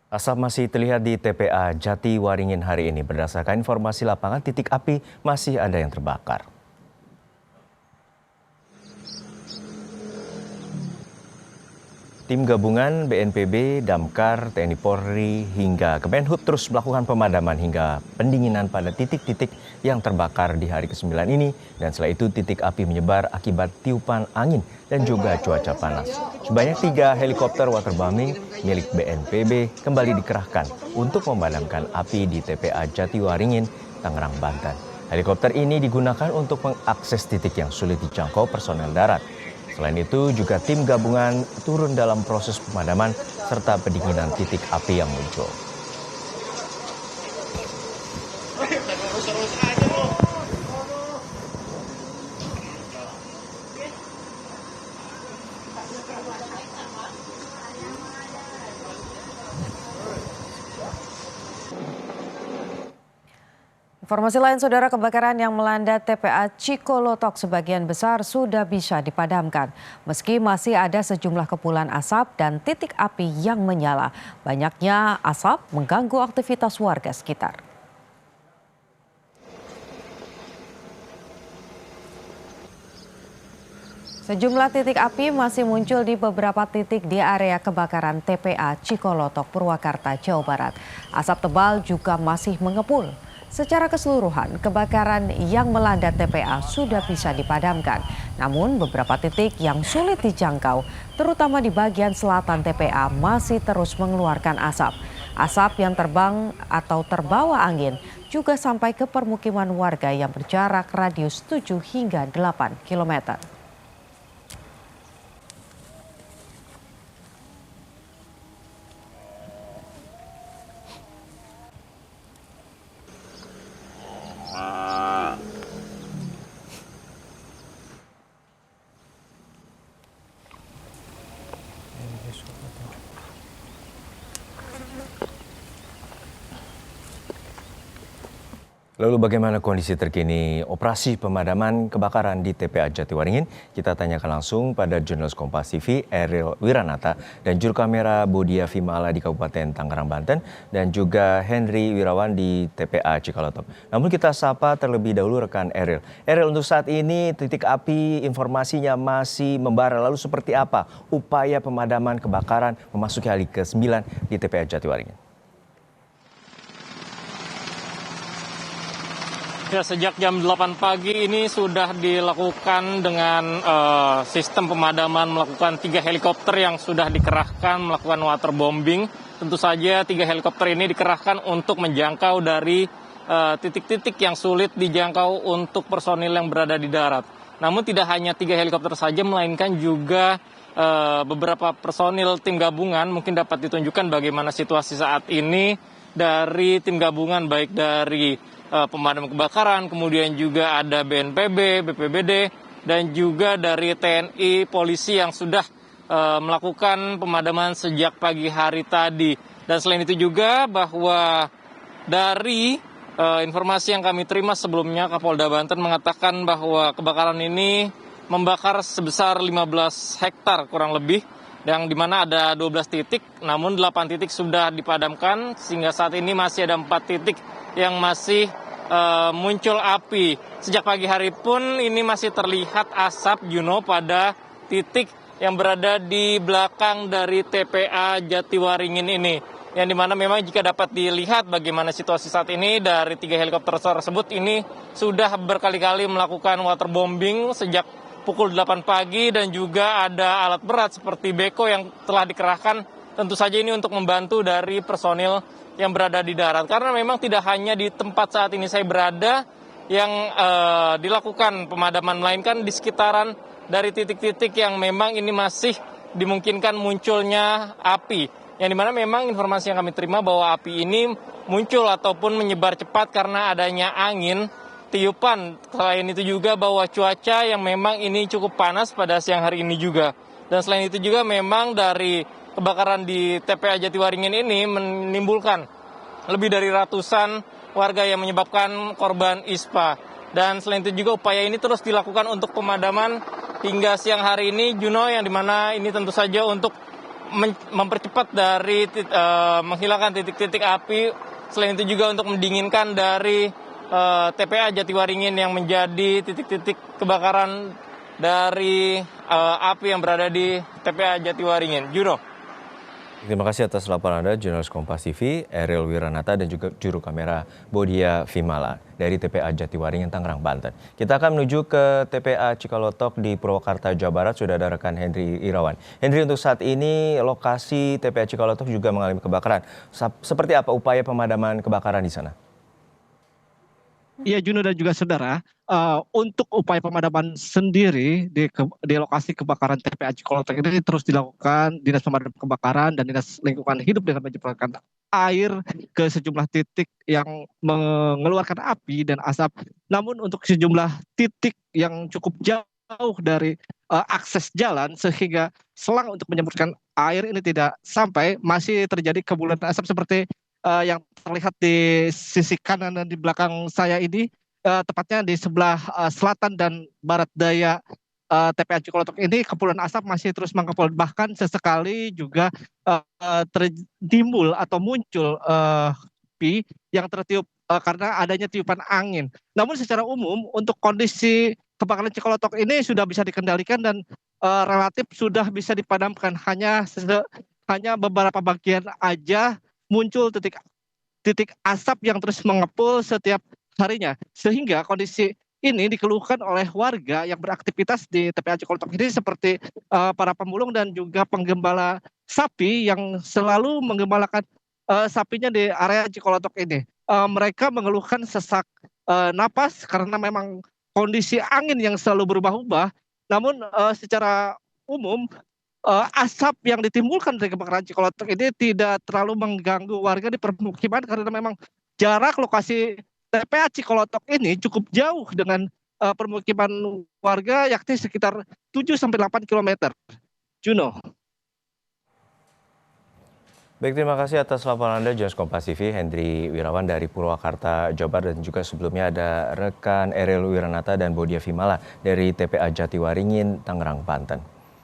Asap masih terlihat di TPA Jatiwaringin hari ini. Berdasarkan informasi lapangan, titik api masih ada yang terbakar. Tim gabungan BNPB, Damkar, TNI Polri, hingga Kemenhub terus melakukan pemadaman hingga pendinginan pada titik-titik yang terbakar di hari ke-9 ini. Dan setelah itu titik api menyebar akibat tiupan angin dan juga cuaca panas. Sebanyak 3 helikopter waterbombing milik BNPB kembali dikerahkan untuk memadamkan api di TPA Jatiwaringin, Tangerang, Banten. Helikopter ini digunakan untuk mengakses titik yang sulit dijangkau personel darat. Selain itu, juga tim gabungan turun dalam proses pemadaman serta pendinginan titik api yang muncul. Informasi lain, saudara, kebakaran yang melanda TPA Cikolotok sebagian besar sudah bisa dipadamkan. Meski masih ada sejumlah kepulan asap dan titik api yang menyala, banyaknya asap mengganggu aktivitas warga sekitar. Sejumlah titik api masih muncul di beberapa titik di area kebakaran TPA Cikolotok, Purwakarta, Jawa Barat. Asap tebal juga masih mengepul. Secara keseluruhan, kebakaran yang melanda TPA sudah bisa dipadamkan. Namun beberapa titik yang sulit dijangkau, terutama di bagian selatan TPA, masih terus mengeluarkan asap. Asap yang terbang atau terbawa angin juga sampai ke permukiman warga yang berjarak radius 7 hingga 8 km. Lalu bagaimana kondisi terkini operasi pemadaman kebakaran di TPA Jatiwaringin? Kita tanyakan langsung pada jurnalis Kompas TV Eril Wiranata dan juru kamera Bodia Vimala di Kabupaten Tangerang, Banten, dan juga Henry Wirawan di TPA Cikolotok. Namun kita sapa terlebih dahulu rekan Eril. Eril, untuk saat ini titik api informasinya masih membara. Lalu seperti apa upaya pemadaman kebakaran memasuki hari ke-9 di TPA Jatiwaringin? Ya, sejak jam 8 pagi ini sudah dilakukan dengan sistem pemadaman, melakukan 3 helikopter yang sudah dikerahkan melakukan waterbombing. Tentu saja 3 helikopter ini dikerahkan untuk menjangkau dari titik-titik yang sulit dijangkau untuk personil yang berada di darat. Namun tidak hanya 3 helikopter saja, melainkan juga beberapa personil tim gabungan. Mungkin dapat ditunjukkan bagaimana situasi saat ini dari tim gabungan, baik dari pemadam kebakaran, kemudian juga ada BNPB, BPBD, dan juga dari TNI Polisi yang sudah melakukan pemadaman sejak pagi hari tadi. Dan selain itu juga bahwa dari informasi yang kami terima sebelumnya, Kapolda Banten mengatakan bahwa kebakaran ini membakar sebesar 15 hektar kurang lebih, yang dimana ada 12 titik, namun 8 titik sudah dipadamkan, sehingga saat ini masih ada 4 titik yang masih muncul api. Sejak pagi hari pun ini masih terlihat asap, Juno, pada titik yang berada di belakang dari TPA Jatiwaringin ini. Yang dimana memang jika dapat dilihat bagaimana situasi saat ini, dari 3 helikopter tersebut ini sudah berkali-kali melakukan waterbombing sejak pukul 8 pagi, dan juga ada alat berat seperti beko yang telah dikerahkan tentu saja ini untuk membantu dari personil yang berada di darat. Karena memang tidak hanya di tempat saat ini saya berada yang dilakukan pemadaman, melainkan di sekitaran dari titik-titik yang memang ini masih dimungkinkan munculnya api. Yang dimana memang informasi yang kami terima bahwa api ini muncul ataupun menyebar cepat karena adanya angin tiupan. Selain itu juga bahwa cuaca yang memang ini cukup panas pada siang hari ini juga. Dan selain itu juga memang dari kebakaran di TPA Jatiwaringin ini menimbulkan lebih dari ratusan warga yang menyebabkan korban ISPA. Dan selain itu juga upaya ini terus dilakukan untuk pemadaman hingga siang hari ini, Juno, yang dimana ini tentu saja untuk mempercepat dari menghilangkan titik-titik api. Selain itu juga untuk mendinginkan dari TPA Jatiwaringin yang menjadi titik-titik kebakaran dari api yang berada di TPA Jatiwaringin. Juno. Terima kasih atas laporan Anda, jurnalis Kompas TV, Eril Wiranata, dan juga juru kamera Bodia Vimala dari TPA Jatiwaringin, Tangerang, Banten. Kita akan menuju ke TPA Cikolotok di Purwakarta, Jawa Barat. Sudah ada rekan Henry Irawan. Henry, untuk saat ini lokasi TPA Cikolotok juga mengalami kebakaran. Seperti apa upaya pemadaman kebakaran di sana? Iya, Juno dan juga saudara, untuk upaya pemadaman sendiri di lokasi kebakaran TPA Cikolotok ini terus dilakukan Dinas Pemadam Kebakaran dan Dinas Lingkungan Hidup dengan menyemprotkan air ke sejumlah titik yang mengeluarkan api dan asap. Namun untuk sejumlah titik yang cukup jauh dari akses jalan sehingga selang untuk menyemprotkan air ini tidak sampai, masih terjadi kepulan asap seperti yang terlihat di sisi kanan dan di belakang saya ini, tepatnya di sebelah selatan dan barat daya TPA Cikolotok ini, kepulan asap masih terus mengepul. Bahkan sesekali juga timbul atau muncul api yang tertiup karena adanya tiupan angin. Namun secara umum untuk kondisi kebakaran Cikolotok ini sudah bisa dikendalikan dan relatif sudah bisa dipadamkan. Hanya beberapa bagian aja muncul titik asap yang terus mengepul setiap harinya, sehingga kondisi ini dikeluhkan oleh warga yang beraktivitas di TPA Cikolotok ini seperti para pemulung dan juga penggembala sapi yang selalu menggembalakan sapinya di area Cikolotok ini. Mereka mengeluhkan sesak napas karena memang kondisi angin yang selalu berubah-ubah. Namun secara umum asap yang ditimbulkan dari kebakaran Cikolotok ini tidak terlalu mengganggu warga di permukiman karena memang jarak lokasi TPA Cikolotok ini cukup jauh dengan permukiman warga, yakni sekitar 7-8 km. Juno. Baik, terima kasih atas laporan Anda, jurnalis Kompas TV, Henry Wirawan dari Purwakarta, Jawa Barat, dan juga sebelumnya ada rekan Eril Wiranata dan Bodia Vimala dari TPA Jatiwaringin, Tangerang, Banten.